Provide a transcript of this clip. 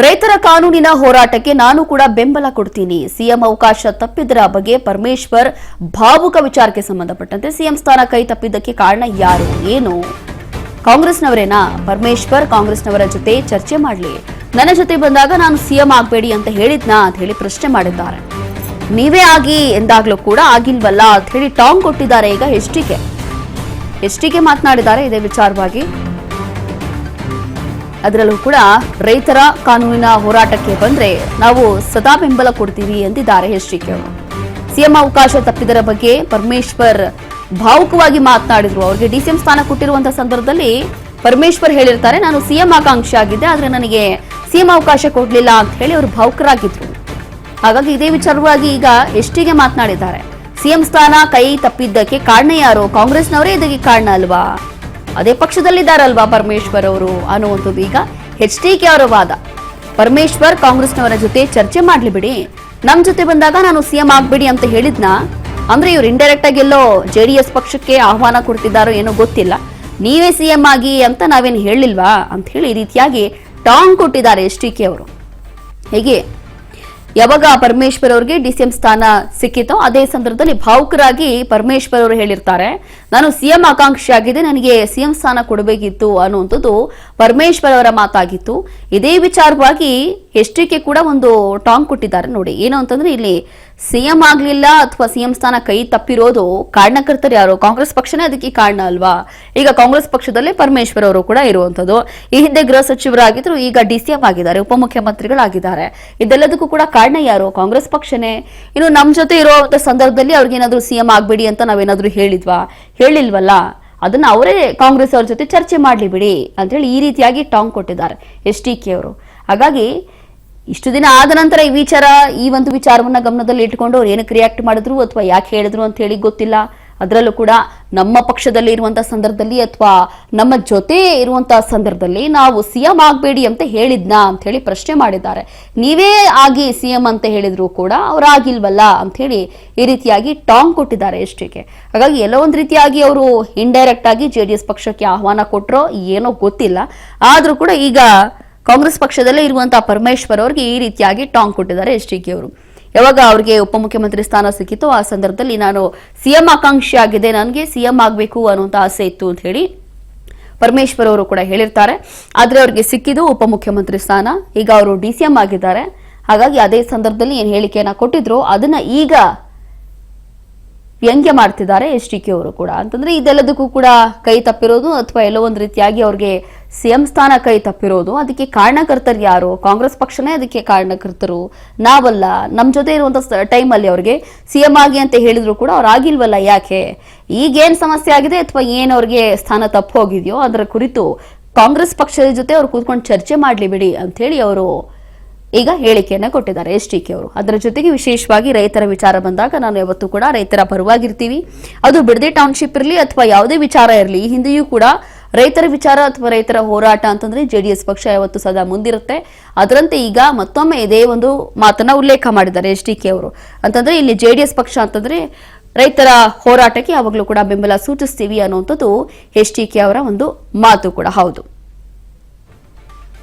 ರೈತರ ಕಾನೂನಿನ ಹೋರಾಟಕ್ಕೆ ನಾನು ಕೂಡ ಬೆಂಬಲ ಕೊಡ್ತೀನಿ. ಸಿಎಂ ಅವಕಾಶ ತಪ್ಪಿದ್ದರ ಬಗ್ಗೆ ಪರಮೇಶ್ವರ್ ಭಾವುಕ ವಿಚಾರಕ್ಕೆ ಸಂಬಂಧಪಟ್ಟಂತೆ ಸಿಎಂ ಸ್ಥಾನ ಕೈ ತಪ್ಪಿದ್ದಕ್ಕೆ ಕಾರಣ ಯಾರು ಏನು? ಕಾಂಗ್ರೆಸ್ನವರೇನಾ? ಪರಮೇಶ್ವರ್ ಕಾಂಗ್ರೆಸ್ನವರ ಜೊತೆ ಚರ್ಚೆ ಮಾಡಲಿ. ನನ್ನ ಜೊತೆ ಬಂದಾಗ ನಾನು ಸಿಎಂ ಆಗಬೇಡಿ ಅಂತ ಹೇಳಿದ್ನಾ ಅಂತ ಹೇಳಿ ಪ್ರಶ್ನೆ ಮಾಡಿದ್ದಾರೆ. ನೀವೇ ಆಗಿ ಎಂದಾಗ್ಲೂ ಕೂಡ ಆಗಿಲ್ವಲ್ಲ ಅಂತ ಹೇಳಿ ಟಾಂಗ್ ಕೊಟ್ಟಿದ್ದಾರೆ. ಈಗ ಎಷ್ಟಿಗೆ ಮಾತನಾಡಿದ್ದಾರೆ ಇದೇ ವಿಚಾರವಾಗಿ. ಅದರಲ್ಲೂ ಕೂಡ ರೈತರ ಕಾನೂನಿನ ಹೋರಾಟಕ್ಕೆ ಬಂದ್ರೆ ನಾವು ಸದಾ ಬೆಂಬಲ ಕೊಡ್ತೀವಿ ಎಂದಿದ್ದಾರೆ ಎಚ್ಡಿಕೆ ಅವರು. ಸಿಎಂ ಅವಕಾಶ ತಪ್ಪಿದರ ಬಗ್ಗೆ ಪರಮೇಶ್ವರ್ ಭಾವುಕವಾಗಿ ಮಾತನಾಡಿದ್ರು. ಅವರಿಗೆ ಡಿಸಿಎಂ ಸ್ಥಾನ ಕೊಟ್ಟಿರುವಂತಹ ಸಂದರ್ಭದಲ್ಲಿ ಪರಮೇಶ್ವರ್ ಹೇಳಿರ್ತಾರೆ, ನಾನು ಸಿಎಂ ಆಕಾಂಕ್ಷಿ ಆಗಿದ್ದೆ, ಆದ್ರೆ ನನಗೆ ಸಿಎಂ ಅವಕಾಶ ಕೊಡ್ಲಿಲ್ಲ ಅಂತ ಹೇಳಿ ಅವರು ಭಾವುಕರಾಗಿದ್ರು. ಹಾಗಾಗಿ ಇದೇ ವಿಚಾರವಾಗಿ ಈಗ ಎಷ್ಟಿಗೆ ಮಾತನಾಡಿದ್ದಾರೆ. ಸಿಎಂ ಸ್ಥಾನ ಕೈ ತಪ್ಪಿದ್ದಕ್ಕೆ ಕಾರಣ ಯಾರು? ಕಾಂಗ್ರೆಸ್ನವರೇ ಇದಕ್ಕೆ ಕಾರಣ ಅಲ್ವಾ? ಅದೇ ಪಕ್ಷದಲ್ಲಿದ್ದಾರಲ್ವಾ ಪರಮೇಶ್ವರ್ ಅವರು ಅನ್ನುವಂಥದ್ದು ಈಗ ಎಚ್ಡಿಕೆ ಅವರ ವಾದ. ಪರಮೇಶ್ವರ್ ಕಾಂಗ್ರೆಸ್ನವರ ಜೊತೆ ಚರ್ಚೆ ಮಾಡ್ಲಿ ಬಿಡಿ, ನಮ್ ಜೊತೆ ಬಂದಾಗ ನಾನು ಸಿಎಂ ಆಗ್ಬಿಡಿ ಅಂತ ಹೇಳಿದ್ನಾ? ಅಂದ್ರೆ ಇವ್ರು ಇಂಡೈರೆಕ್ಟ್ ಆಗಿ ಎಲ್ಲೋ ಜೆಡಿಎಸ್ ಪಕ್ಷಕ್ಕೆ ಆಹ್ವಾನ ಕೊಡ್ತಿದ್ದಾರೋ ಏನೋ ಗೊತ್ತಿಲ್ಲ. ನೀವೇ ಸಿಎಂ ಆಗಿ ಅಂತ ನಾವೇನು ಹೇಳಿಲ್ವಾ ಅಂತ ಹೇಳಿ ಈ ರೀತಿಯಾಗಿ ಟಾಂಗ್ ಕೊಟ್ಟಿದ್ದಾರೆ ಎಚ್ಡಿಕೆ ಅವರು. ಹೇಗೆ ಯಾವಾಗ ಪರಮೇಶ್ವರ್ ಅವರಿಗೆ ಡಿಸಿಎಂ ಸ್ಥಾನ ಸಿಕ್ಕಿತೋ ಅದೇ ಸಂದರ್ಭದಲ್ಲಿ ಭಾವುಕರಾಗಿ ಪರಮೇಶ್ವರ್ ಅವರು ಹೇಳಿರ್ತಾರೆ, ನಾನು ಸಿಎಂ ಆಕಾಂಕ್ಷಿ ಆಗಿದೆ, ನನಗೆ ಸಿಎಂ ಸ್ಥಾನ ಕೊಡಬೇಕಿತ್ತು ಅನ್ನುವಂಥದ್ದು ಪರಮೇಶ್ವರ್ ಅವರ ಮಾತಾಗಿತ್ತು. ಇದೇ ವಿಚಾರವಾಗಿ ಎಚ್ಡಿಕೆ ಕೂಡ ಒಂದು ಟಾಂಗ್ ಕೊಟ್ಟಿದ್ದಾರೆ ನೋಡಿ. ಏನು ಅಂತಂದ್ರೆ ಇಲ್ಲಿ ಸಿಎಂ ಆಗ್ಲಿಲ್ಲ ಅಥವಾ ಸಿಎಂ ಸ್ಥಾನ ಕೈ ತಪ್ಪಿರೋದು ಕಾರಣಕರ್ತರು ಯಾರು? ಕಾಂಗ್ರೆಸ್ ಪಕ್ಷನೇ ಅದಕ್ಕೆ ಕಾರಣ ಅಲ್ವಾ? ಈಗ ಕಾಂಗ್ರೆಸ್ ಪಕ್ಷದಲ್ಲೇ ಪರಮೇಶ್ವರ್ ಅವರು ಕೂಡ ಇರುವಂತದ್ದು. ಈ ಹಿಂದೆ ಗೃಹ ಸಚಿವರಾಗಿದ್ರು, ಈಗ ಡಿಸಿಎಂ ಆಗಿದ್ದಾರೆ, ಉಪಮುಖ್ಯಮಂತ್ರಿಗಳಾಗಿದ್ದಾರೆ. ಇದೆಲ್ಲದಕ್ಕೂ ಕೂಡ ಕಾರಣ ಯಾರು? ಕಾಂಗ್ರೆಸ್ ಪಕ್ಷನೇ. ಇನ್ನು ನಮ್ ಜೊತೆ ಇರುವಂತ ಸಂದರ್ಭದಲ್ಲಿ ಅವ್ರಿಗೇನಾದ್ರೂ ಸಿಎಂ ಆಗ್ಬೇಡಿ ಅಂತ ನಾವೇನಾದ್ರೂ ಹೇಳಿಲ್ವಲ್ಲ, ಅದನ್ನ ಅವರೇ ಕಾಂಗ್ರೆಸ್ ಅವ್ರ ಜೊತೆ ಚರ್ಚೆ ಮಾಡ್ಲಿ ಬಿಡಿ ಅಂತ ಹೇಳಿ ಈ ರೀತಿಯಾಗಿ ಟಾಂಗ್ ಕೊಟ್ಟಿದ್ದಾರೆ ಎಚ್ಡಿಕೆ ಅವರು. ಹಾಗಾಗಿ ಇಷ್ಟು ದಿನ ಆದ ನಂತರ ಈ ಒಂದು ವಿಚಾರವನ್ನ ಗಮನದಲ್ಲಿ ಇಟ್ಟುಕೊಂಡು ಅವ್ರು ಏನಕ್ಕೆ ರಿಯಾಕ್ಟ್ ಮಾಡಿದ್ರು ಅಥವಾ ಯಾಕೆ ಹೇಳಿದ್ರು ಅಂತ ಹೇಳಿ ಗೊತ್ತಿಲ್ಲ. ಅದರಲ್ಲೂ ಕೂಡ ನಮ್ಮ ಪಕ್ಷದಲ್ಲಿ ಇರುವಂತಹ ಸಂದರ್ಭದಲ್ಲಿ ಅಥವಾ ನಮ್ಮ ಜೊತೆ ಇರುವಂತಹ ಸಂದರ್ಭದಲ್ಲಿ ನಾವು ಸಿಎಂ ಆಗಬೇಡಿ ಅಂತ ಹೇಳಿದ್ನಾ ಅಂತ ಹೇಳಿ ಪ್ರಶ್ನೆ ಮಾಡಿದ್ದಾರೆ. ನೀವೇ ಆಗಿ ಸಿಎಂ ಅಂತ ಹೇಳಿದ್ರು ಕೂಡ ಅವರಾಗಿಲ್ವಲ್ಲ ಅಂತ ಹೇಳಿ ಈ ರೀತಿಯಾಗಿ ಟಾಂಗ್ ಕೊಟ್ಟಿದ್ದಾರೆ ಎಚ್ಡಿಕೆ. ಹಾಗಾಗಿ ಎಲ್ಲೋ ಒಂದು ರೀತಿಯಾಗಿ ಅವರು ಇಂಡೈರೆಕ್ಟ್ ಆಗಿ ಜೆಡಿಎಸ್ ಪಕ್ಷಕ್ಕೆ ಆಹ್ವಾನ ಕೊಟ್ಟರೋ ಏನೋ ಗೊತ್ತಿಲ್ಲ. ಆದ್ರೂ ಕೂಡ ಈಗ ಕಾಂಗ್ರೆಸ್ ಪಕ್ಷದಲ್ಲೇ ಇರುವಂತಹ ಪರಮೇಶ್ವರ್ ಅವರಿಗೆ ಈ ರೀತಿಯಾಗಿ ಟಾಂಗ್ ಕೊಟ್ಟಿದ್ದಾರೆ ಎಚ್ಡಿಕೆ ಅವರು. ಯಾವಾಗ ಅವ್ರಿಗೆ ಉಪಮುಖ್ಯಮಂತ್ರಿ ಸ್ಥಾನ ಸಿಕ್ಕಿತ್ತು ಆ ಸಂದರ್ಭದಲ್ಲಿ ನಾನು ಸಿಎಂ ಆಕಾಂಕ್ಷಿ ಆಗಿದೆ, ನನಗೆ ಸಿಎಂ ಆಗಬೇಕು ಅನ್ನುವಂತ ಆಸೆ ಇತ್ತು ಅಂತ ಹೇಳಿ ಪರಮೇಶ್ವರ್ ಅವರು ಕೂಡ ಹೇಳಿರ್ತಾರೆ. ಆದ್ರೆ ಅವ್ರಿಗೆ ಸಿಕ್ಕಿದ್ದು ಉಪಮುಖ್ಯಮಂತ್ರಿ ಸ್ಥಾನ. ಈಗ ಅವರು ಡಿಸಿಎಂ ಆಗಿದ್ದಾರೆ. ಹಾಗಾಗಿ ಅದೇ ಸಂದರ್ಭದಲ್ಲಿ ಏನ್ ಹೇಳಿಕೆಯನ್ನ ಕೊಟ್ಟಿದ್ರು ಅದನ್ನ ಈಗ ವ್ಯಂಗ್ಯ ಮಾಡ್ತಿದ್ದಾರೆ ಎಚ್ಡಿಕೆ ಅವರು ಕೂಡ. ಅಂತಂದ್ರೆ ಇದೆಲ್ಲದಕ್ಕೂ ಕೂಡ ಕೈ ತಪ್ಪಿರೋದು ಅಥವಾ ಎಲ್ಲೋ ಒಂದು ರೀತಿಯಾಗಿ ಅವ್ರಿಗೆ ಸಿಎಂ ಸ್ಥಾನ ಕೈ ತಪ್ಪಿರೋದು ಅದಕ್ಕೆ ಕಾರಣಕರ್ತರು ಯಾರು? ಕಾಂಗ್ರೆಸ್ ಪಕ್ಷನೇ ಅದಕ್ಕೆ ಕಾರಣಕರ್ತರು, ನಾವಲ್ಲ. ನಮ್ ಜೊತೆ ಇರುವಂತ ಟೈಮಲ್ಲಿ ಅವ್ರಿಗೆ ಸಿಎಂ ಆಗಿ ಅಂತ ಹೇಳಿದ್ರು ಕೂಡ ಅವ್ರು ಆಗಿಲ್ವಲ್ಲ, ಯಾಕೆ? ಈಗೇನ್ ಸಮಸ್ಯೆ ಆಗಿದೆ ಅಥವಾ ಏನ್ ಅವ್ರಿಗೆ ಸ್ಥಾನ ತಪ್ಪು ಹೋಗಿದೆಯೋ ಅದರ ಕುರಿತು ಕಾಂಗ್ರೆಸ್ ಪಕ್ಷದ ಜೊತೆ ಅವ್ರು ಕೂತ್ಕೊಂಡು ಚರ್ಚೆ ಮಾಡ್ಲಿ ಬಿಡಿ ಅಂತ ಹೇಳಿ ಅವರು ಈಗ ಹೇಳಿಕೆಯನ್ನ ಕೊಟ್ಟಿದ್ದಾರೆ ಎಚ್ಡಿಕೆ ಅವರು. ಅದರ ಜೊತೆಗೆ ವಿಶೇಷವಾಗಿ ರೈತರ ವಿಚಾರ ಬಂದಾಗ ನಾನು ಯಾವತ್ತೂ ಕೂಡ ರೈತರ ಪರವಾಗಿರ್ತೀವಿ. ಅದು ಬಿಡದಿ ಟೌನ್ಶಿಪ್ ಇರಲಿ ಅಥವಾ ಯಾವುದೇ ವಿಚಾರ ಇರಲಿ, ಈ ಹಿಂದೆಯೂ ಕೂಡ ರೈತರ ವಿಚಾರ ಅಥವಾ ರೈತರ ಹೋರಾಟ ಅಂತಂದ್ರೆ ಜೆಡಿಎಸ್ ಪಕ್ಷ ಯಾವತ್ತು ಸದಾ ಮುಂದಿರುತ್ತೆ. ಅದರಂತೆ ಈಗ ಮತ್ತೊಮ್ಮೆ ಇದೇ ಒಂದು ಮಾತನ್ನ ಉಲ್ಲೇಖ ಮಾಡಿದ್ದಾರೆ ಎಚ್ಡಿಕೆ ಅವರು. ಅಂತಂದ್ರೆ ಇಲ್ಲಿ ಜೆಡಿಎಸ್ ಪಕ್ಷ ಅಂತಂದ್ರೆ ರೈತರ ಹೋರಾಟಕ್ಕೆ ಯಾವಾಗಲೂ ಕೂಡ ಬೆಂಬಲ ಸೂಚಿಸ್ತೀವಿ ಅನ್ನುವಂಥದ್ದು ಎಚ್ಡಿಕೆ ಅವರ ಒಂದು ಮಾತು ಕೂಡ ಹೌದು.